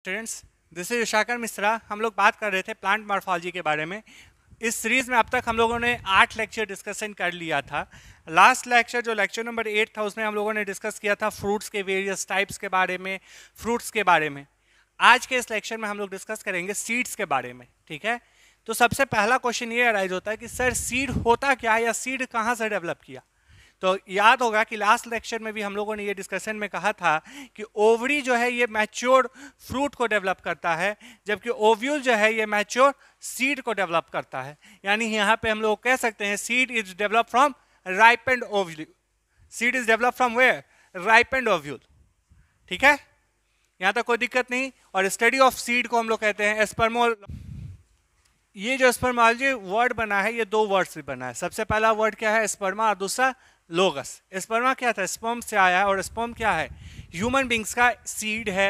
Students, this is Vishakhar Mishra. हम लोग बात कर रहे थे प्लांट मॉर्फोलॉजी के बारे में। इस सीरीज में अब तक हम लोगों ने 8 लेक्चर डिस्कशन कर लिया था। लास्ट लेक्चर जो लेक्चर नंबर 8 था उसमें हम लोगों ने डिस्कस किया था फ्रूट्स के वेरियस टाइप्स के बारे में, फ्रूट्स के बारे में। आज के इस लेक्चर में हम लोग डिस्कस करेंगे सीड्स के बारे में। ठीक है, तो सबसे पहला क्वेश्चन ये अराइज होता है कि सर सीड होता क्या है या सीड कहाँ से डेवलप किया। तो याद होगा कि लास्ट लेक्चर में भी हम लोगों ने ये डिस्कशन में कहा था कि ओवरी जो है ये मैच्योर फ्रूट को डेवलप करता है, जबकि ओव्यूल जो है ये मैच्योर सीड को डेवलप करता है। यानी यहाँ पे हम लोग कह सकते हैं seed is develop from ripened ovule. Seed is develop from where? Ripened ovule. ठीक है, यहाँ तक कोई दिक्कत नहीं। और स्टडी ऑफ सीड को हम लोग कहते हैं स्पर्मोल। ये जो स्पर्मोलॉजी वर्ड बना है ये दो वर्ड से बना है। सबसे पहला वर्ड क्या है? स्पर्मा, और दूसरा लोगस। स्पर्मा क्या था? स्पर्म से आया है, और स्पर्म क्या है? ह्यूमन बींग्स का सीड है।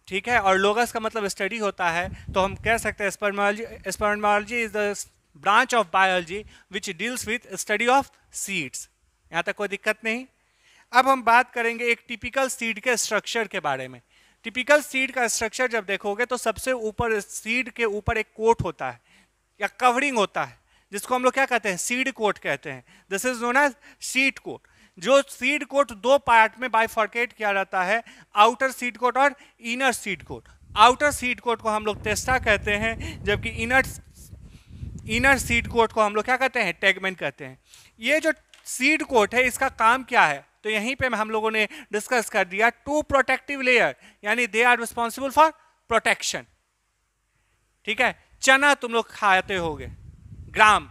ठीक है, और लोगस का मतलब स्टडी होता है। तो हम कह सकते हैं spermology is the branch of biology which deals with study of seeds. यहाँ तक कोई दिक्कत नहीं। अब हम बात करेंगे एक टिपिकल सीड के स्ट्रक्चर के बारे में। टिपिकल सीड का स्ट्रक्चर जब देखोगे तो सबसे ऊपर सीड के ऊपर एक कोट होता है या कवरिंग होता है, जिसको हम लोग क्या कहते हैं? सीड कोट कहते हैं। This is known as seed coat. जो सीड कोट दो पार्ट में बाइफर्केट किया जाता है, आउटर सीड कोट और inner seed coat. Outer seed coat को हम लोग टेस्टा कहते हैं, जबकि इनर सीड कोट को हम लोग क्या कहते हैं? टेगमेंट कहते हैं। ये जो सीड कोट है इसका काम क्या है? तो यहीं पे हम लोगों ने डिस्कस कर दिया। टू प्रोटेक्टिव लेयर, यानी they are responsible for protection. ठीक है, चना तुम लोग खाते होगे, ग्राम।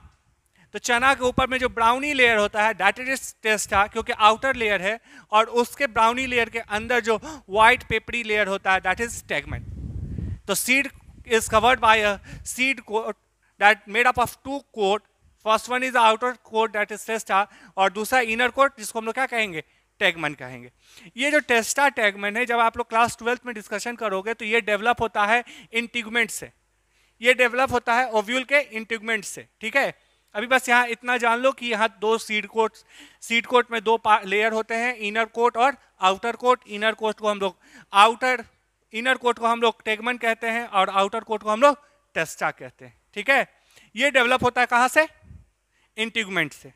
तो चना के ऊपर में जो ब्राउनी लेयर होता है दैट इज टेस्टा, क्योंकि आउटर लेयर है, और उसके ब्राउनी लेयर के अंदर जो व्हाइट पेपरी लेयर होता है दैट इज टेगमेंट। तो seed is covered by a seed coat that made up of two coat. First one is outer coat that is testa, और दूसरा इनर कोट जिसको हम लोग क्या कहेंगे? टेगमेंट कहेंगे। ये जो टेस्टा टेगमेंट है, जब आप लोग क्लास 12 में डिस्कशन करोगे तो ये डेवलप होता है इंटिगमेंट से। ये डेवलप होता है ओव्यूल के इंटिगमेंट से। ठीक है, अभी बस यहाँ इतना जान लो कि यहाँ दो सीड कोट में दो लेयर होते हैं, इनर कोट और आउटर कोट। इनर कोट को हम लोग इनर कोट को हम लोग टेगमेंट कहते हैं, और आउटर कोट को हम लोग टेस्टा कहते हैं। ठीक है, ये डेवलप होता है कहाँ से? इंटिगमेंट से।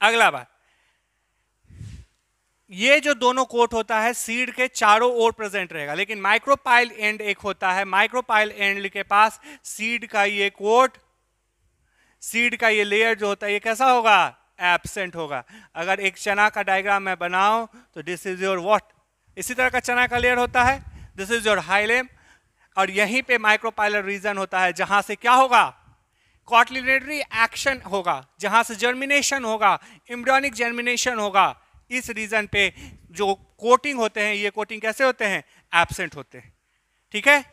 अगला बात, ये जो दोनों कोट होता है सीड के चारों ओर प्रेजेंट रहेगा, लेकिन माइक्रोपाइल एंड एक होता है। माइक्रोपाइल एंड के पास सीड का ये कोट, सीड का ये लेयर जो होता है ये कैसा होगा? एब्सेंट होगा। अगर एक चना का डायग्राम मैं बनाऊं तो दिस इज योर व्हाट? इसी तरह का चना का लेयर होता है, दिस इज योर हाइलेम, और यहीं पे माइक्रोपाइलर रीजन होता है जहां से क्या होगा? कॉटिलिनेटरी एक्शन होगा, जहां से जर्मिनेशन होगा, एम्ब्रियोनिक जर्मिनेशन होगा। इस रीजन पे जो कोटिंग होते हैं ये कोटिंग कैसे होते हैं? एब्सेंट होते हैं। ठीक है,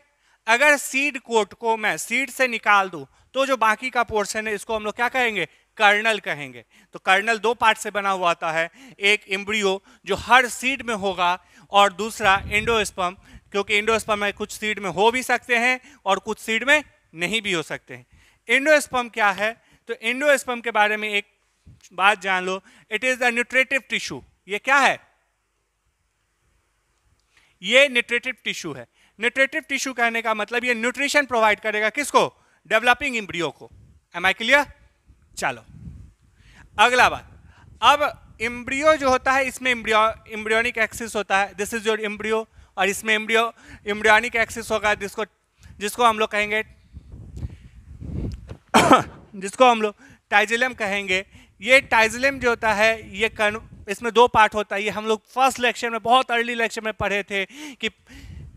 अगर सीड कोट को मैं सीड से निकाल दूं तो जो बाकी का पोर्शन है इसको हम लोग क्या कहेंगे? कर्नल कहेंगे। तो कर्नल दो पार्ट से बना हुआ आता है, एक एम्ब्रियो जो हर सीड में होगा, और दूसरा एंडोस्पर्म, क्योंकि एंडोस्पर्म में कुछ सीड में हो भी सकते हैं और कुछ सीड में नहीं भी हो सकते हैं। एंडोस्पर्म क्या है? तो एंडोस्पर्म के बारे में एक बात जान लो, it is the nutritive tissue. ये क्या है? ये न्यूट्रिटिव टिश्यू है। न्यूट्रिटिव टिश्यू कहने का मतलब ये न्यूट्रिशन प्रोवाइड करेगा किसको? डेवलपिंग एम्ब्रियो को। Am I clear? चलो अगला बात, अब एम्ब्रियो जो होता है इसमें एम्ब्रियोनिक एक्सिस होता है, दिस इज योर एम्ब्रियो, और इसमें एम्ब्रियोनिक एक्सिस होगा जिसको हम लोग कहेंगे जिसको हम लोग टाइजिलम कहेंगे। ये टाइजिलम जो होता है ये इसमें दो पार्ट होता है। ये हम लोग फर्स्ट लेक्चर में, बहुत अर्ली लेक्चर में पढ़े थे कि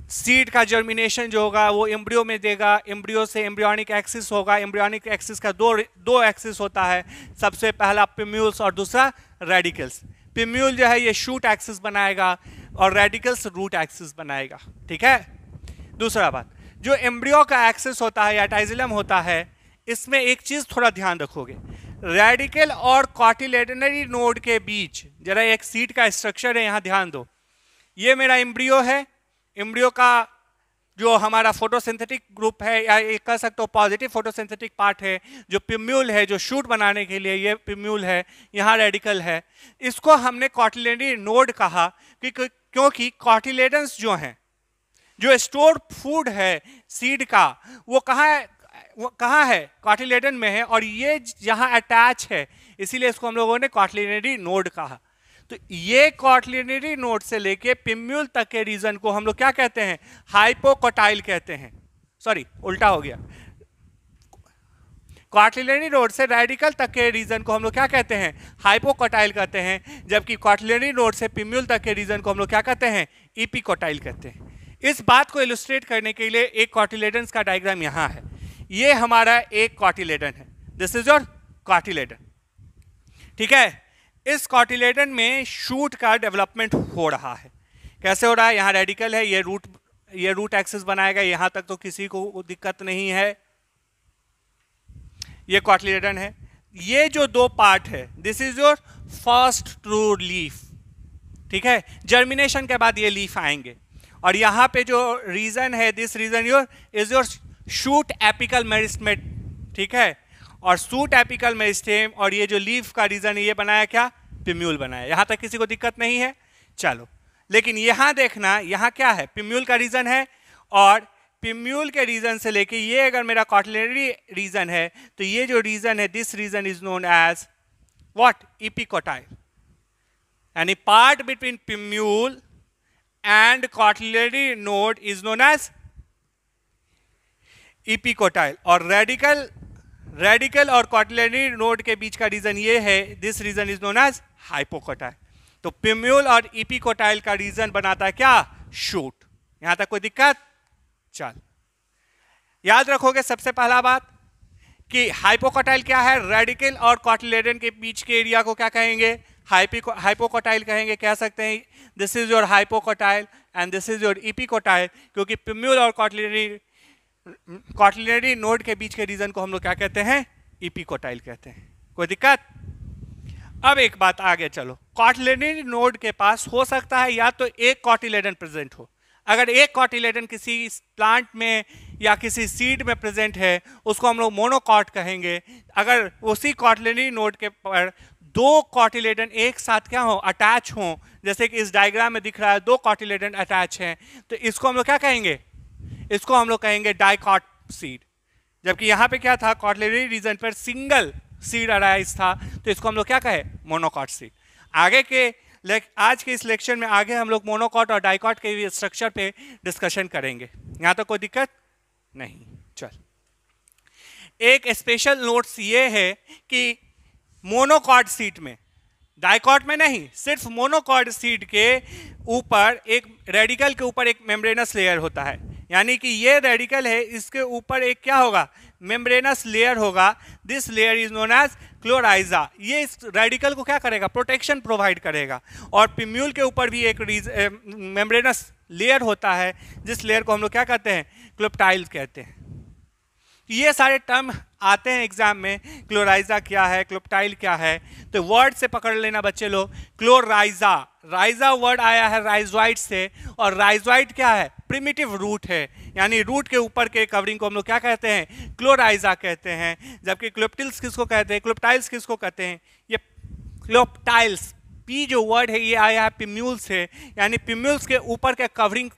सीड का जर्मिनेशन जो होगा वो एम्ब्रियो में देगा, एम्ब्रियो से एम्ब्रियोनिक एक्सिस होगा। एम्ब्रियोनिक एक्सिस का दो एक्सिस होता है, सबसे पहला पिम्यूल्स और दूसरा रेडिकल्स। पिम्यूल जो है ये शूट एक्सिस बनाएगा और रेडिकल्स रूट एक्सिस बनाएगा। ठीक है, दूसरा बात, जो एम्ब्रियो का एक्सिस होता है या टाइजिलम होता है, इसमें एक चीज थोड़ा ध्यान रखोगे, रेडिकल और कॉटिलेडनरी नोड के बीच जरा एक सीड का स्ट्रक्चर है, यहां ध्यान दो। ये मेरा एम्ब्रियो है, एम्ब्रियो का जो हमारा फोटोसिंथेटिक ग्रुप है, या एक कह सकते हो पॉजिटिव फोटोसिंथेटिक पार्ट है, जो पिम्यूल है जो शूट बनाने के लिए, ये पिम्यूल है, यहाँ रेडिकल है। इसको हमने कॉटिलेडनरी नोड कहा क्योंकि कॉटिलेडन्स जो हैं जो स्टोर फूड है सीड का वो कहाँ है कॉटिलेडन में है, और ये यहाँ अटैच है, इसीलिए इसको हम लोगों ने कॉटिलिनरी नोड कहा। तो ये कॉटिलिनरी नोड से लेके पिम्यूल तक के रीजन को हम लोग क्या कहते हैं, हाइपोकोटाइल कहते हैं। सॉरी उल्टा हो गया, कॉटिलिनरी नोड से रेडिकल तक के रीजन को हम लोग क्या कहते हैं, हाइपोकोटाइल कहते हैं, जबकि कॉटिलिनरी नोड से पिम्यूल तक के रीजन को हम लोग क्या कहते हैं, इपिकोटाइल कहते हैं। इस बात को इलुस्ट्रेट करने के लिए एक कॉटिलेडन का डायग्राम यहाँ है। ये हमारा एक कॉटिलेडन है, दिस इज योर कॉटिलेडन, ठीक है। इस कॉटिलेडन में शूट का डेवलपमेंट हो रहा है। कैसे हो रहा है, यहाँ रेडिकल है, ये रूट एक्सिस बनाएगा, यहां तक तो किसी को दिक्कत नहीं है। ये कॉटिलेडन है, ये जो दो पार्ट है this is your first true leaf, ठीक है। जर्मिनेशन के बाद ये लीफ आएंगे, और यहाँ पे जो रीजन है this region is your shoot apical meristem, ठीक है। और शूट एपिकल मेरिस्टेम और ये जो लीफ का रीजन है ये बनाया क्या, पिम्यूल बनाया। यहाँ तक किसी को दिक्कत नहीं है, चलो। लेकिन यहाँ देखना, यहाँ क्या है, पिम्यूल का रीजन है, और पिम्यूल के रीजन से लेके ये अगर मेरा कॉटिलिनरी रीजन है तो ये जो रीजन है this region is known as what, epicotyl. यानी part between plumule and cotyledonary node is known as epicotyl, और रेडिकल और कॉटिलिनरी नोड के बीच का रीजन ये है, this region is known as hypocotyl. तो पिम्यूल और इपिकोटाइल का रीजन बनाता है क्या, शूट। यहां तक कोई दिक्कत, चल। याद रखोगे सबसे पहला बात कि हाइपोकोटाइल क्या है, रेडिकल और कॉटिलेडन के बीच के एरिया को क्या कहेंगे, हाइपोकोटाइल कहेंगे। कह सकते हैं this is your hypocotyl and this is your epicotyl, क्योंकि पिम्यूल और कॉटिलिनरी नोड के बीच के रीजन को हम लोग क्या कहते हैं, इपिकोटाइल कहते हैं। कोई दिक्कत। अब एक बात आगे चलो, कॉटिलिनरी नोड के पास हो सकता है या तो एक कॉटिलेडन प्रेजेंट हो। अगर एक कॉटिलेडन किसी प्लांट में या किसी सीड में प्रेजेंट है उसको हम लोग मोनोकॉट कहेंगे। अगर उसी कॉटिलिनरी नोड के पर दो कॉटिलेडन एक साथ क्या हो, अटैच हो, जैसे कि इस डायग्राम में दिख रहा है दो कॉटिलेडन अटैच हैं, तो इसको हम लोग क्या कहेंगे, इसको हम लोग कहेंगे डाइकॉट सीड। जबकि यहाँ पे क्या था, कॉटिलिनरी रीजन पर सिंगल सीड अराइज था, तो इसको हम लोग क्या कहे, मोनोकॉट सीड। आगे के आज के इस लेक्चर में आगे हम लोग मोनोकॉट और डाइकॉट के स्ट्रक्चर पे डिस्कशन करेंगे। यहाँ तो कोई दिक्कत नहीं, चल। एक स्पेशल नोट्स ये है कि मोनोकॉट सीड में, डाइकॉट में नहीं, सिर्फ मोनोकॉट सीड के ऊपर एक रेडिकल के ऊपर एक मेम्ब्रेनस लेयर होता है। यानी कि ये रेडिकल है, इसके ऊपर एक क्या होगा, मेम्ब्रेनस लेयर होगा। This layer is known as coleorhiza. ये इस रेडिकल को क्या करेगा, प्रोटेक्शन प्रोवाइड करेगा। और पिम्यूल के ऊपर भी एक मेम्ब्रेनस लेयर होता है, जिस लेयर को हम लोग क्या कहते हैं, क्लोप्टाइल कहते हैं। ये सारे टर्म आते हैं एग्जाम में, क्लोराइजा क्या है, क्लोप्टाइल क्या है, तो वर्ड से पकड़ लेना बच्चे लोग। क्लोराइजा, राइजा वर्ड आया है राइजोइड से, और राइजोइड क्या है, प्रिमिटिव रूट है, यानी रूट के ऊपर के कवरिंग को हम लोग क्या कहते हैं, क्लोराइजा कहते हैं। जबकि क्लोप्टिल्स किसको कहते हैं, क्लोप्टाइल्स किसको कहते हैं, ये क्लोप्टाइल्स, पी जो वर्ड है ये आया है पिम्यूल से, यानी पिम्यूल्स के ऊपर के कवरिंग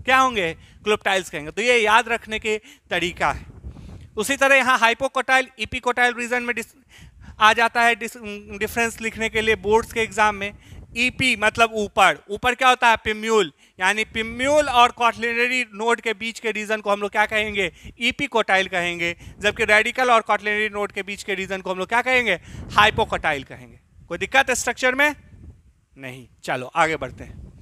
क्या होंगे, क्लोप्टाइल्स कहेंगे। तो ये याद रखने के तरीका है। उसी तरह यहाँ हाइपोकोटाइल इपिकोटाइल रीजन में आ जाता है डिफरेंस लिखने के लिए बोर्ड्स के एग्जाम में। ईपी मतलब ऊपर, ऊपर क्या होता है, पिम्यूल, यानी पिम्यूल और कॉटिलिनरी नोड के बीच के रीजन को हम लोग क्या कहेंगे, इपिकोटाइल कहेंगे। जबकि रेडिकल और कॉटिलिनरी नोड के बीच के रीजन को हम लोग क्या कहेंगे, हाइपोकोटाइल कहेंगे। कोई दिक्कत है स्ट्रक्चर में नहीं, चलो आगे बढ़ते हैं।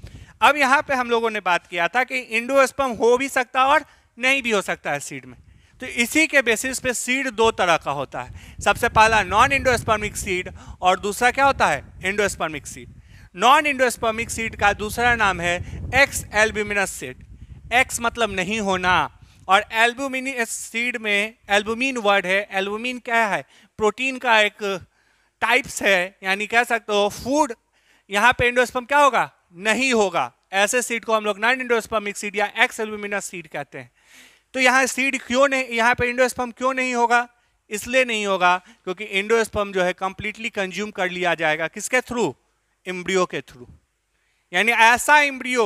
अब यहाँ पे हम लोगों ने बात किया था कि इंडोस्पर्म हो भी सकता और नहीं भी हो सकता है सीड में। तो इसी के बेसिस पे सीड दो तरह का होता है। सबसे पहला नॉन इंडोस्पर्मिक सीड और दूसरा क्या होता है, endospermic seed. Non endospermic seed का दूसरा नाम है एक्स एल्ब्यूमिनस सीड। एक्स मतलब नहीं होना, और एल्ब्यूमिनस सीड में एल्ब्यूमिन वर्ड है। एल्ब्यूमिन क्या है, प्रोटीन का एक टाइप्स है, यानी कह सकते हो फूड। यहाँ पे इंडोस्पर्म क्या होगा, नहीं होगा। ऐसे सीड को हम लोग नॉन इंडोस्पर्मिक सीड या एक्स एल्ब्यूमिनस सीड कहते हैं। तो यहाँ सीड क्यों नहीं, यहाँ पे इंडोस्पर्म क्यों नहीं होगा, इसलिए नहीं होगा क्योंकि इंडोस्पर्म जो है कंप्लीटली कंज्यूम कर लिया जाएगा किसके थ्रू, एम्ब्रियो के थ्रू। यानी ऐसा एम्ब्रियो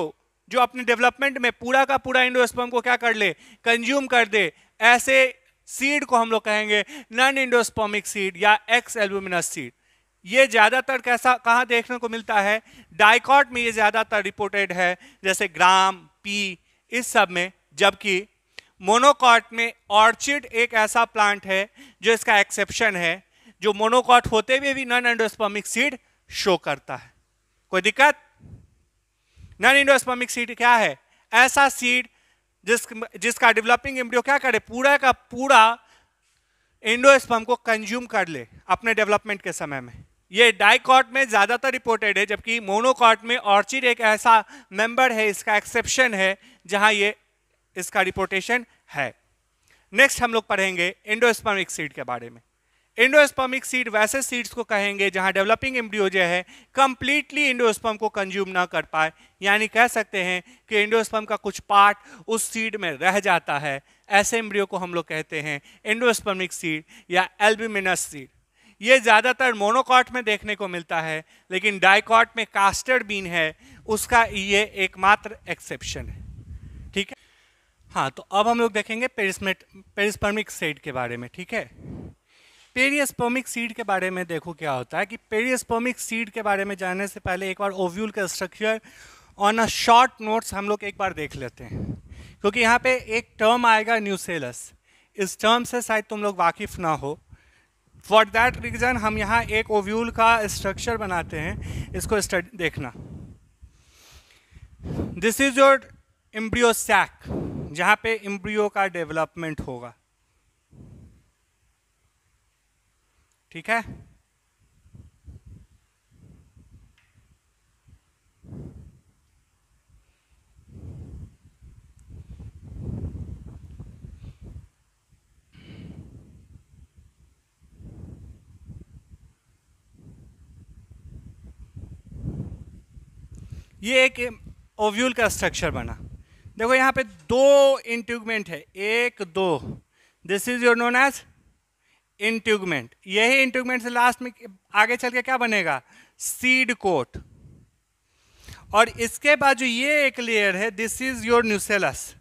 जो अपने डेवलपमेंट में पूरा का पूरा एंडोस्पर्म को क्या कर ले, कंज्यूम कर दे, ऐसे सीड को हम लोग कहेंगे नॉन एंडोस्पर्मिक सीड या एक्स एल्ब्यूमिनस सीड। ये ज्यादातर कैसा कहाँ देखने को मिलता है, डाइकॉट में ये ज्यादातर रिपोर्टेड है, जैसे ग्राम, पी, इस सब में। जबकि मोनोकॉट में ऑर्चिड एक ऐसा प्लांट है जो इसका एक्सेप्शन है, जो मोनोकॉट होते हुए भी नॉन एंडोस्पर्मिक सीड शो करता है। कोई दिक्कत? नॉन एंडोस्पर्मिक सीड क्या है? ऐसा सीड जिसका डेवलपिंग एम्ब्रियो क्या करे, पूरा का पूरा एंडोस्पर्म को कंज्यूम कर ले अपने डेवलपमेंट के समय में। ये डाइकॉट में ज्यादातर रिपोर्टेड है, जबकि मोनोकॉट में ऑर्चिड एक ऐसा मेंबर है, इसका एक्सेप्शन है, जहां ये इसका रिपोर्टेशन है। नेक्स्ट हम लोग पढ़ेंगे एंडोस्पर्मिक सीड के बारे में। एंडोस्पर्मिक सीड वैसे सीड्स को कहेंगे जहां डेवलपिंग एम्ब्रियो जो है कंप्लीटली एंडोस्पर्म को कंज्यूम ना कर पाए, यानी कह सकते हैं कि एंडोस्पर्म का कुछ पार्ट उस सीड में रह जाता है। ऐसे एम्ब्रियो को हम लोग कहते हैं एंडोस्पर्मिक सीड या एल्ब्यूमिनस सीड। ये ज्यादातर मोनोकॉट में देखने को मिलता है, लेकिन डाइकॉट में कास्टर बीन है, उसका ये एकमात्र एक्सेप्शन है। ठीक है, हाँ, तो अब हम लोग देखेंगे पेरिस्पर्मिक सीड के बारे में। ठीक है, पेरिस्पर्मिक सीड के बारे में देखो क्या होता है कि पेरिस्पर्मिक सीड के बारे में जानने से पहले एक बार ओव्यूल का structure on a short notes हम लोग एक बार देख लेते हैं, क्योंकि यहाँ पे एक टर्म आएगा न्यूसेलस। इस टर्म से शायद तुम लोग वाकिफ ना हो। फॉर दैट रीजन हम यहाँ एक ओव्यूल का स्ट्रक्चर बनाते हैं, इसको देखना। This is your embryo sac, जहाँ पे एम्ब्रियो का डेवलपमेंट होगा। ठीक है, ये एक ओव्यूल का स्ट्रक्चर बना। देखो यहाँ पे दो इंट्यूगमेंट है, एक दो, this is your known as integument. यही इंट्यूगमेंट से लास्ट में आगे चल के क्या बनेगा, सीड कोट। और इसके बाद जो ये एक लेयर है, दिस इज योर न्यूसेलस।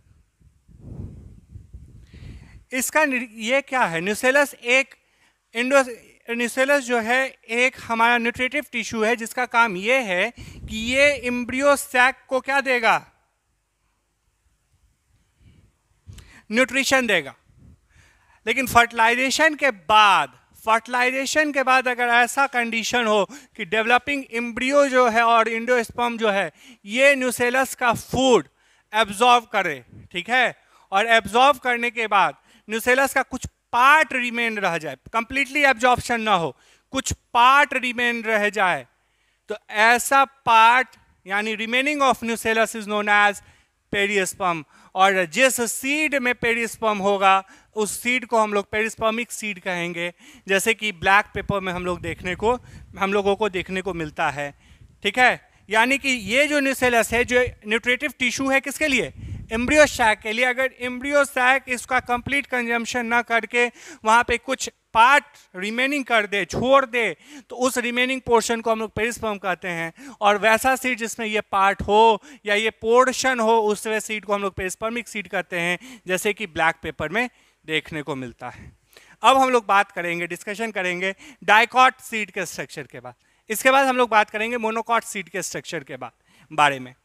इसका ये क्या है, न्यूसेलस एक न्यूसेलस जो है एक हमारा न्यूट्रिटिव टिश्यू है, जिसका काम ये है कि ये एम्ब्रियो सैक को क्या देगा, न्यूट्रिशन देगा। लेकिन फर्टिलाइजेशन के बाद अगर ऐसा कंडीशन हो कि डेवलपिंग एम्ब्रियो जो है और एंडोस्पर्म जो है ये न्यूसेलस का फूड एब्जॉर्ब करे, ठीक है, और एब्जॉर्ब करने के बाद न्यूसेलस का कुछ पार्ट रिमेन रह जाए, कंप्लीटली एब्जॉर्प्शन ना हो, कुछ पार्ट रिमेन रह जाए, तो ऐसा पार्ट यानी remaining of nucellus is known as perisperm. और जिस सीड में पेरिस्पर्म होगा उस सीड को हम लोग पेरिस्पर्मिक सीड कहेंगे, जैसे कि ब्लैक पेपर में हम लोगों को देखने को मिलता है। ठीक है, यानी कि ये जो न्यूसेलस है, जो न्यूट्रिटिव टिश्यू है, किसके लिए, एम्ब्रियो सैक के लिए। अगर एम्ब्रियो सैक इसका कंप्लीट कंजम्पशन ना करके वहाँ पे कुछ पार्ट रिमेनिंग कर दे, छोड़ दे, तो उस रिमेनिंग पोर्शन को हम लोग पेरिस्पर्म कहते हैं। और वैसा सीड जिसमें ये पार्ट हो या ये पोर्शन हो, उस सीड को हम लोग पेरिस्पर्मिक सीड कहते हैं, जैसे कि ब्लैक पेपर में देखने को मिलता है। अब हम लोग बात करेंगे, डिस्कशन करेंगे डाइकॉट सीड के स्ट्रक्चर के बाद। इसके बाद हम लोग बात करेंगे मोनोकॉट सीड के स्ट्रक्चर के बारे में।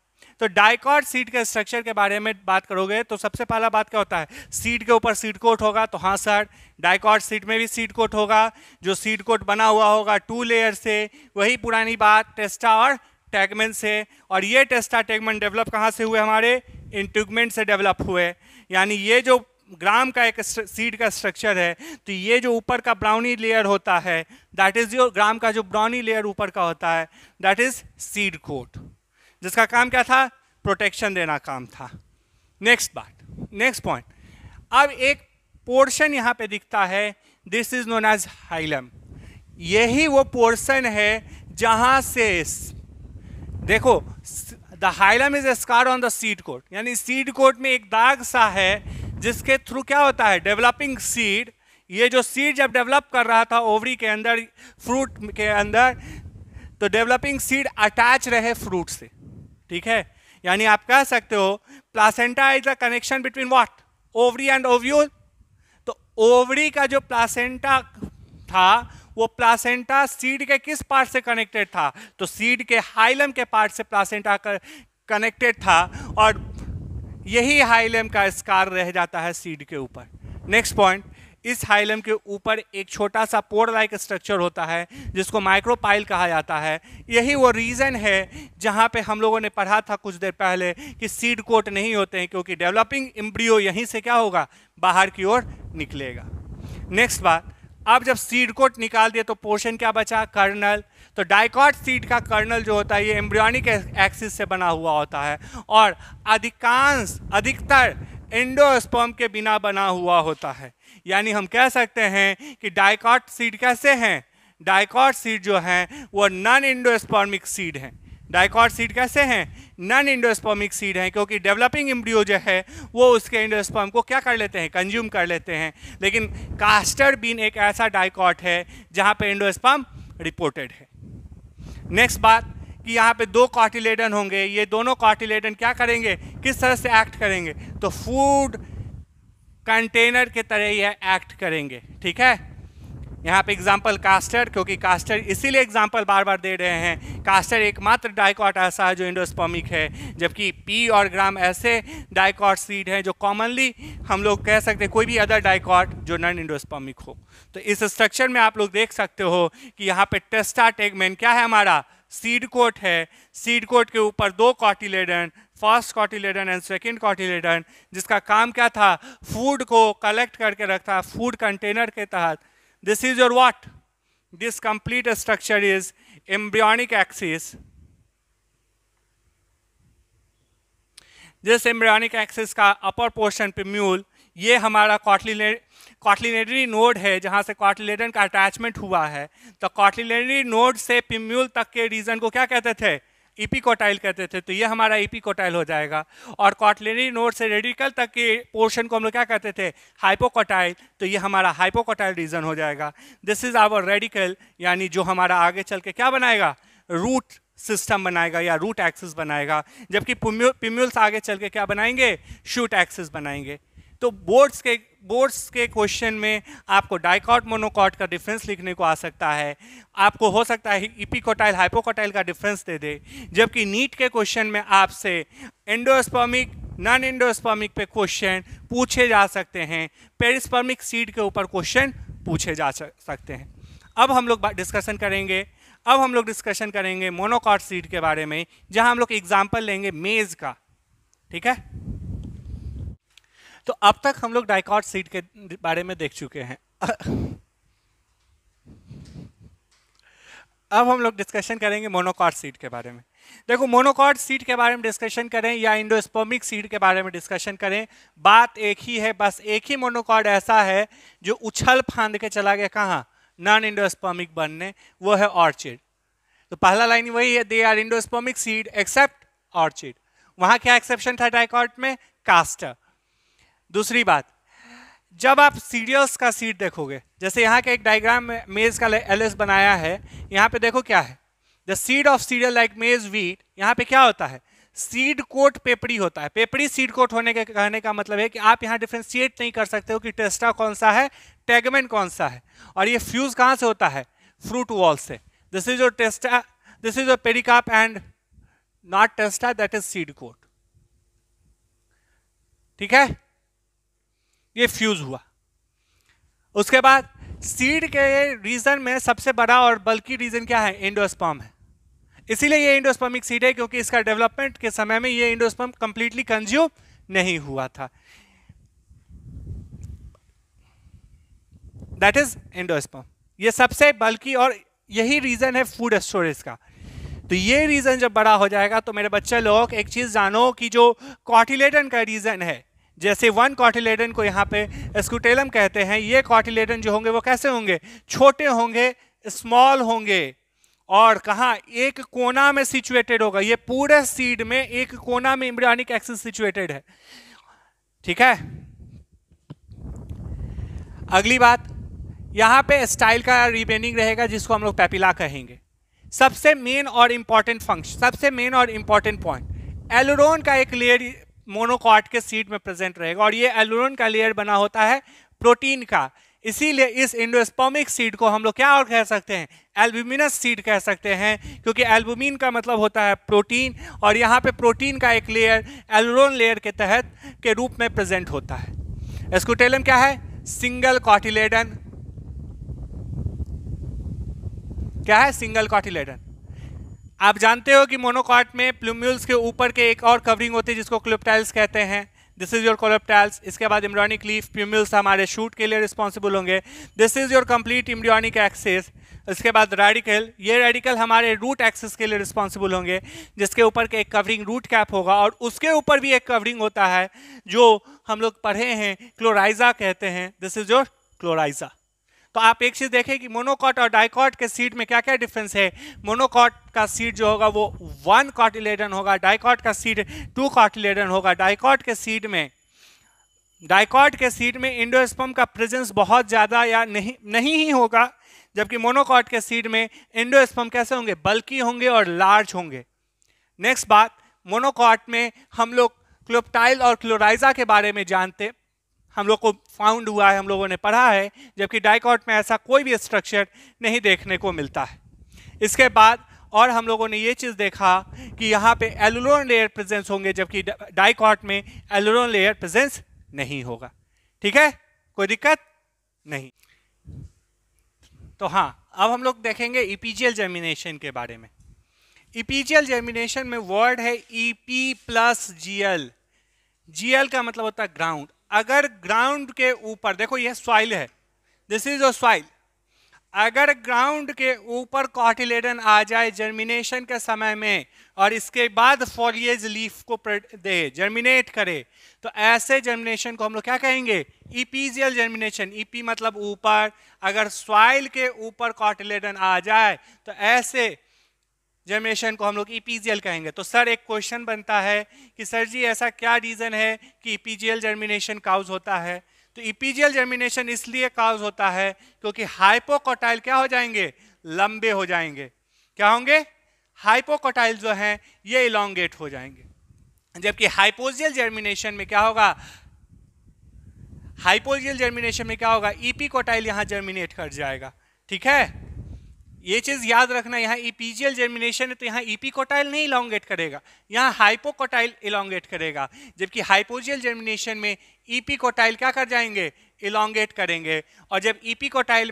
तो डाइकॉट सीड के स्ट्रक्चर के बारे में बात करोगे तो सबसे पहला बात क्या होता है, सीड के ऊपर सीड कोट होगा। तो हाँ सर, डाइकॉट सीड में भी सीड कोट होगा। जो सीड कोट बना हुआ होगा 2 लेयर से, वही पुरानी बात टेस्टा और टैगमेंट से। और ये टेस्टा टैगमेंट डेवलप कहाँ से हुए, हमारे इंट्यूगमेंट से डेवलप हुए। यानी ये जो ग्राम का एक सीड का स्ट्रक्चर है, तो ये जो ऊपर का ब्राउनी लेयर होता है, दैट इज जो ग्राम का जो ब्राउनी लेयर ऊपर का होता है, दैट इज सीड कोट, जिसका काम क्या था, प्रोटेक्शन देना काम था। नेक्स्ट पॉइंट, अब एक पोर्शन यहां पे दिखता है, this is known as hilum. यही वो पोर्शन है जहां से देखो the hilum is a scar on the seed coat, यानी सीड कोट में एक दाग सा है जिसके थ्रू क्या होता है, डेवलपिंग सीड, ये जो सीड जब डेवलप कर रहा था ओवरी के अंदर, फ्रूट के अंदर, तो डेवलपिंग सीड अटैच रहे फ्रूट से। ठीक है, यानी आप कह सकते हो placenta is the connection between what, ovary and ovule. तो ओवरी का जो प्लासेंटा था वो प्लासेंटा सीड के किस पार्ट से कनेक्टेड था, तो सीड के हाइलम के पार्ट से प्लासेंटा कनेक्टेड था, और यही हाइलम का स्कार रह जाता है सीड के ऊपर। नेक्स्ट पॉइंट, इस हाइलम के ऊपर एक छोटा सा पोर लाइक स्ट्रक्चर होता है जिसको माइक्रोपाइल कहा जाता है। यही वो रीज़न है जहाँ पे हम लोगों ने पढ़ा था कुछ देर पहले कि सीड कोट नहीं होते हैं, क्योंकि डेवलपिंग एम्ब्रियो यहीं से क्या होगा, बाहर की ओर निकलेगा। नेक्स्ट बात, अब जब सीड कोट निकाल दिए तो पोर्शन क्या बचा, कर्नल। तो डाइकॉट सीड का कर्नल जो होता है ये एम्ब्रियोनिक एक्सिस से बना हुआ होता है और अधिकतर एंडोस्पर्म के बिना बना हुआ होता है। यानी हम कह सकते हैं कि डाइकॉट सीड कैसे हैं, डाइकॉट सीड जो हैं वो नॉन एंडोस्पर्मिक सीड हैं। डाइकॉट सीड कैसे हैं, नॉन एंडोस्पर्मिक सीड हैं, क्योंकि डेवलपिंग एम्ब्रियो जो है वो उसके एंडोस्पर्म को क्या कर लेते हैं, कंज्यूम कर लेते हैं। लेकिन कास्टर बीन एक ऐसा डाइकॉट है जहाँ पे एंडोस्पर्म रिपोर्टेड है। नेक्स्ट बात कि यहाँ पे दो कॉटिलेडन होंगे, ये दोनों कॉटिलेडन क्या करेंगे, किस तरह से एक्ट करेंगे, तो फूड कंटेनर के तरह ये एक्ट करेंगे। ठीक है, यहाँ पे एग्जाम्पल कास्टर, क्योंकि कास्टर इसीलिए एग्जाम्पल बार बार दे रहे हैं, कास्टर एकमात्र डाइकॉट ऐसा है जो एंडोस्पर्मिक है, जबकि पी और ग्राम ऐसे डाइकॉट सीड हैं जो कॉमनली हम लोग कह सकते हैं कोई भी अदर डाइकॉट जो नॉन एंडोस्पर्मिक हो। तो इस स्ट्रक्चर में आप लोग देख सकते हो कि यहाँ पे टेस्टा टेगमेन क्या है, हमारा सीड कोट है। सीड कोट के ऊपर दो cotyledon, first cotyledon and second cotyledon, जिसका काम क्या था, फूड को कलेक्ट करके रखता है फूड कंटेनर के तहत। This is your what? This complete structure is embryonic axis. This embryonic axis का upper portion पिम्यूल, ये हमारा कॉटिलिनेटरी नोड है जहाँ से कॉटिलेडन का अटैचमेंट हुआ है। तो कॉटिलिनेटरी नोड से पिम्यूल तक के रीजन को क्या कहते थे, इपिकोटाइल कहते थे। तो ये हमारा इपिकोटाइल हो जाएगा। और कॉटिलिनेटरी नोड से रेडिकल तक के पोर्शन को हम लोग क्या कहते थे, हाइपोकोटाइल। तो ये हमारा हाइपोकोटाइल रीजन हो जाएगा। दिस इज आवर रेडिकल, यानी जो हमारा आगे चल के क्या बनाएगा, रूट सिस्टम बनाएगा या रूट एक्सिस बनाएगा, जबकि पिम्यूल्स आगे चल के क्या बनाएंगे, शूट एक्सिस बनाएंगे। तो बोर्ड्स के क्वेश्चन में आपको डाइकॉट मोनोकॉट का डिफरेंस लिखने को आ सकता है, आपको हो सकता है इपिकोटाइल हाइपोकोटाइल का डिफरेंस दे दे, जबकि नीट के क्वेश्चन में आपसे एंडोस्पर्मिक नॉन एंडोस्पर्मिक पे क्वेश्चन पूछे जा सकते हैं, पेरिस्पर्मिक सीड के ऊपर क्वेश्चन पूछे जा सकते हैं। अब हम लोग डिस्कशन करेंगे मोनोकॉट सीड के बारे में, जहां हम लोग एग्जाम्पल लेंगे मेज का। ठीक है, तो अब तक हम लोग डाइकॉट सीड के बारे में देख चुके हैं। अब हम लोग डिस्कशन करेंगे मोनोकॉट सीड के बारे में। देखो, मोनोकॉट सीड के बारे में डिस्कशन करें या एंडोस्पर्मिक सीड के बारे में डिस्कशन करें, बात एक ही है। बस एक ही मोनोकॉट ऐसा है जो उछल फांद के चला गया कहाँ, नॉन एंडोस्पर्मिक बनने, वो है ऑर्चिड। तो पहला लाइन वही है, they are endospermic seed except orchid. वहां क्या एक्सेप्शन था डाइकॉट में, कास्टर। दूसरी बात, जब आप सीरियल्स का सीड देखोगे, जैसे यहाँ के एक डायग्राम में मेज का एलएस बनाया है, यहाँ पे देखो क्या है, the seed of serial like मेज व्हीट। यहाँ पे क्या होता है, सीड कोट पेपड़ी होता है। पेपड़ी सीड कोट होने के कहने का मतलब है कि आप यहाँ डिफ्रेंशिएट नहीं कर सकते हो कि टेस्टा कौन सा है, टेगमेन कौन सा है। और ये फ्यूज कहाँ से होता है, फ्रूट वॉल से। This is your testa, this is your pericarp and not testa, that is seed coat. ठीक है, ये फ्यूज हुआ। उसके बाद सीड के रीजन में सबसे बड़ा और बल्कि रीजन क्या है, एंडोस्पर्म है। इसीलिए ये एंडोस्पर्मिक सीड है, क्योंकि इसका डेवलपमेंट के समय में ये एंडोस्पर्म कंप्लीटली कंज्यूम नहीं हुआ था। दैट इज एंडोस्पर्म, ये सबसे बल्कि, और यही रीजन है फूड स्टोरेज का। तो ये रीजन जब बड़ा हो जाएगा तो मेरे बच्चे लोग एक चीज जानो कि जो कॉटिलेडन का रीजन है, जैसे वन कॉटिलेडन को यहाँ पे स्कूटेलम कहते हैं, ये कॉटिलेडन जो होंगे वो कैसे होंगे, छोटे होंगे, स्मॉल होंगे, और कहाँ, एक कोना में सिचुएटेड होगा। ये पूरे सीड में एक कोना में एम्ब्रियोनिक एक्सिस सिचुएटेड है। ठीक है, अगली बात, यहाँ पे स्टाइल का रिमेनिंग रहेगा जिसको हम लोग पेपिला कहेंगे। सबसे मेन और इंपॉर्टेंट फंक्शन, सबसे मेन और इंपॉर्टेंट पॉइंट, एलुरोन का एक लेयर मोनोकॉट के सीड में प्रेजेंट रहेगा और ये एलुरोन का लेयर बना होता है प्रोटीन का। इसीलिए इस एंडोस्पर्मिक सीड को हम लोग क्या और कह सकते हैं, एल्ब्यूमिनस सीड कह सकते हैं, क्योंकि एल्ब्यूमिन का मतलब होता है प्रोटीन और यहाँ पे प्रोटीन का एक लेयर एलुरोन लेयर के तहत के रूप में प्रेजेंट होता है। स्कूटेलम क्या है, सिंगल कॉटिलेडन। क्या है, सिंगल कॉटिलेडन। आप जानते हो कि मोनोकॉट में प्लूम्यूल्स के ऊपर के एक और कवरिंग होती है जिसको क्लिप्टाइल्स कहते हैं। This is your coleoptiles. इसके बाद एम्ब्रियोनिक लीफ, प्लूम्यूल्स हमारे शूट के लिए रिस्पॉन्सिबल होंगे। This is your complete embryonic axis. इसके बाद रेडिकल, ये रेडिकल हमारे रूट एक्सिस के लिए रिस्पॉन्सिबल होंगे, जिसके ऊपर के एक कवरिंग रूट कैप होगा और उसके ऊपर भी एक कवरिंग होता है जो हम लोग पढ़े हैं, क्लोराइजा कहते हैं। This is your coleorhiza. तो आप एक चीज देखें कि मोनोकॉट और डाइकॉट के सीड में क्या क्या डिफरेंस है। मोनोकॉट का सीड जो होगा वो 1 कॉटिलेडन होगा, डाइकॉट का सीड 2 कॉटिलेडन होगा। डाइकॉट के सीड में एंडोस्पर्म का प्रेजेंस बहुत ज्यादा या नहीं ही होगा, जबकि मोनोकॉट के सीड में एंडोस्पर्म कैसे होंगे, बल्की होंगे और लार्ज होंगे। नेक्स्ट बात, मोनोकॉट में हम लोग क्लोप्टाइल और क्लोराइजा के बारे में जानते, हम लोग को फाउंड हुआ है, हम लोगों ने पढ़ा है, जबकि डाइकॉट में ऐसा कोई भी स्ट्रक्चर नहीं देखने को मिलता है। इसके बाद और हम लोगों ने ये चीज देखा कि यहाँ पे एलुरोन लेयर प्रेजेंस होंगे, जबकि डाइकॉट में एलुरोन लेयर प्रेजेंस नहीं होगा। ठीक है, कोई दिक्कत नहीं। तो हाँ, अब हम लोग देखेंगे इपीजियल जर्मिनेशन के बारे में। इपीजियल जर्मिनेशन में वर्ड है ईपी प्लस जीएल। जीएल का मतलब होता है ग्राउंड। अगर ग्राउंड के ऊपर, देखो ये सॉइल है, दिस इज योर सॉइल, अगर ग्राउंड के ऊपर कॉटिलेडन आ जाए जर्मिनेशन के समय में और इसके बाद फॉलिएज लीफ को दे, जर्मिनेट करे, तो ऐसे जर्मिनेशन को हम लोग क्या कहेंगे, इपीजियल जर्मिनेशन। ईपी मतलब ऊपर, अगर सॉइल के ऊपर कॉटिलेडन आ जाए तो ऐसे जर्मिनेशन को हम लोग इपीजियल कहेंगे। तो सर एक क्वेश्चन बनता है कि सर जी ऐसा क्या रीजन है कि इपीजियल जर्मिनेशन काउज होता है। तो इपीजियल जर्मिनेशन इसलिए काउज होता है क्योंकि हाइपोकोटाइल क्या हो जाएंगे, लंबे हो जाएंगे। क्या होंगे, हाइपोकोटाइल जो हैं ये इलोंगेट हो जाएंगे, जबकि हाइपोजियल जर्मिनेशन में क्या होगा, हाइपोजियल जर्मिनेशन में क्या होगा, इपीकोटाइल यहां जर्मिनेट कर जाएगा। ठीक है, ये चीज याद रखना, यहाँ इपीजियल जर्मिनेशन है तो यहाँ इपीकोटाइल नहीं इलोंगेट करेगा, यहाँ हाइपोकोटाइल इलोंगेट करेगा, जबकि हाइपोजियल जर्मिनेशन में इपीकोटाइल क्या कर जाएंगे, इलोंगेट करेंगे। और जब इपीकोटाइल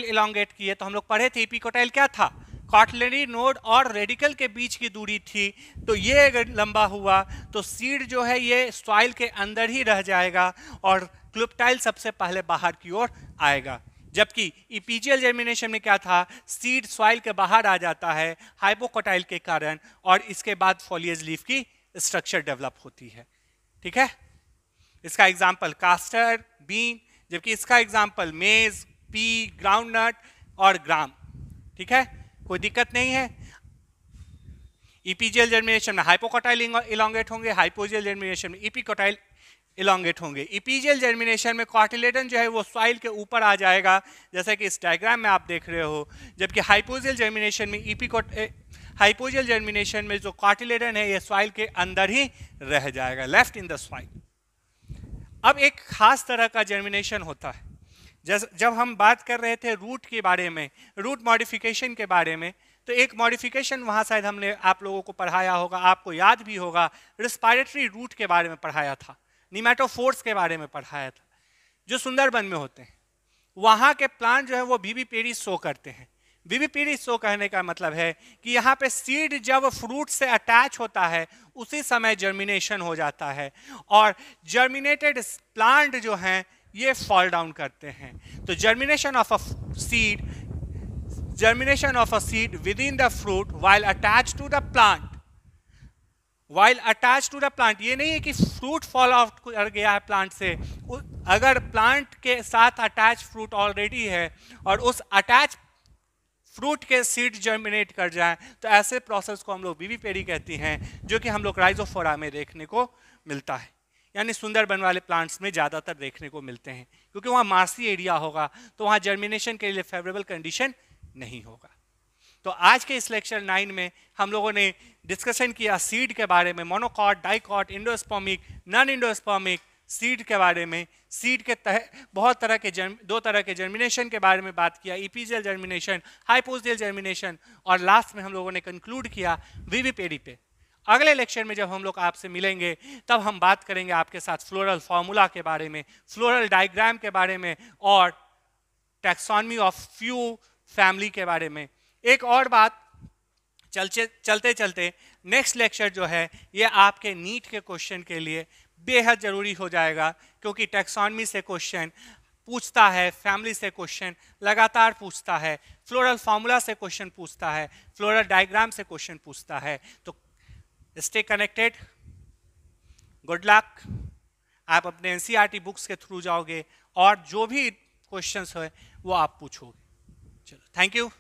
इलोंगेट किए तो हम लोग पढ़े थे इपीकोटाइल क्या था, कॉटलिनरी नोड और रेडिकल के बीच की दूरी थी। तो ये अगर लंबा हुआ तो सीड जो है ये सॉइल के अंदर ही रह जाएगा और क्लिप्टाइल सबसे पहले बाहर की ओर आएगा। जबकि इपीजियल जर्मिनेशन में क्या था, सीड सॉइल के बाहर आ जाता है हाइपोकोटाइल के कारण और इसके बाद फॉलिएज लीफ की स्ट्रक्चर डेवलप होती है। ठीक है, इसका एग्जांपल कास्टर, बीन, जबकि इसका एग्जांपल मेज, पी, ग्राउंडनट और ग्राम। ठीक है, कोई दिक्कत नहीं है। इपीजियल जर्मिनेशन में हाइपोकोटाइल इलोंगेट होंगे, हाइपोजियल जर्मिनेशन में इपीकोटाइल इलोंगेट होंगे। इपीजियल जर्मिनेशन में कॉटिलेडन जो है वो सॉइल के ऊपर आ जाएगा, जैसे कि इस डायग्राम में आप देख रहे हो, जबकि हाइपोजियल जर्मिनेशन में जो कॉटिलेडन है ये सॉइल के अंदर ही रह जाएगा, लेफ्ट इन द सॉइल। अब एक खास तरह का जर्मिनेशन होता है, जब हम बात कर रहे थे रूट के बारे में, रूट मॉडिफिकेशन के बारे में, तो एक मॉडिफिकेशन वहां शायद हमने आप लोगों को पढ़ाया होगा, आपको याद भी होगा, रिस्पायरेटरी रूट के बारे में पढ़ाया था, निमेटोफोर्स के बारे में पढ़ाया था, जो सुंदरबन में होते हैं। वहाँ के प्लांट जो है वो विविपेरी शो करते हैं। विविपेरी शो कहने का मतलब है कि यहाँ पे सीड जब फ्रूट से अटैच होता है उसी समय जर्मिनेशन हो जाता है और जर्मिनेटेड प्लांट जो हैं ये फॉल डाउन करते हैं। तो germination of a seed with in the fruit while attach to the plant, ये नहीं है कि फ्रूट फॉल आउट कर गया है प्लांट से। अगर प्लांट के साथ अटैच फ्रूट ऑलरेडी है और उस अटैच फ्रूट के सीड जर्मिनेट कर जाए तो ऐसे प्रोसेस को हम लोग विविपेरी कहती हैं, जो कि हम लोग राइजोफोरा में देखने को मिलता है, यानी सुंदरबन वाले प्लांट्स में ज़्यादातर देखने को मिलते हैं, क्योंकि वहाँ मार्सी एरिया होगा तो वहाँ जर्मिनेशन के लिए फेवरेबल कंडीशन नहीं होगा। तो आज के इस लेक्चर 9 में हम लोगों ने डिस्कशन किया सीड के बारे में, monocot, dicot, endospermic, non endospermic seed के बारे में, सीड के बहुत तरह के दो तरह के जर्मिनेशन के बारे में बात किया, इपीजियल जर्मिनेशन, हाइपोजियल जर्मिनेशन, और लास्ट में हम लोगों ने कंक्लूड किया विविपेडी पे। अगले लेक्चर में जब हम लोग आपसे मिलेंगे तब हम बात करेंगे आपके साथ फ्लोरल फार्मूला के बारे में, फ्लोरल डायग्राम के बारे में, और टैक्सोनॉमी ऑफ फ्यू फैमिली के बारे में। एक और बात, चलते चलते नेक्स्ट लेक्चर जो है ये आपके नीट के क्वेश्चन के लिए बेहद ज़रूरी हो जाएगा, क्योंकि टैक्सोनॉमी से क्वेश्चन पूछता है, फैमिली से क्वेश्चन लगातार पूछता है, फ्लोरल फार्मूला से क्वेश्चन पूछता है, फ्लोरल डायग्राम से क्वेश्चन पूछता है। तो स्टे कनेक्टेड, गुड लक। आप अपने एनसीईआरटी बुक्स के थ्रू जाओगे और जो भी क्वेश्चंस है वो आप पूछोगे। चलो, थैंक यू।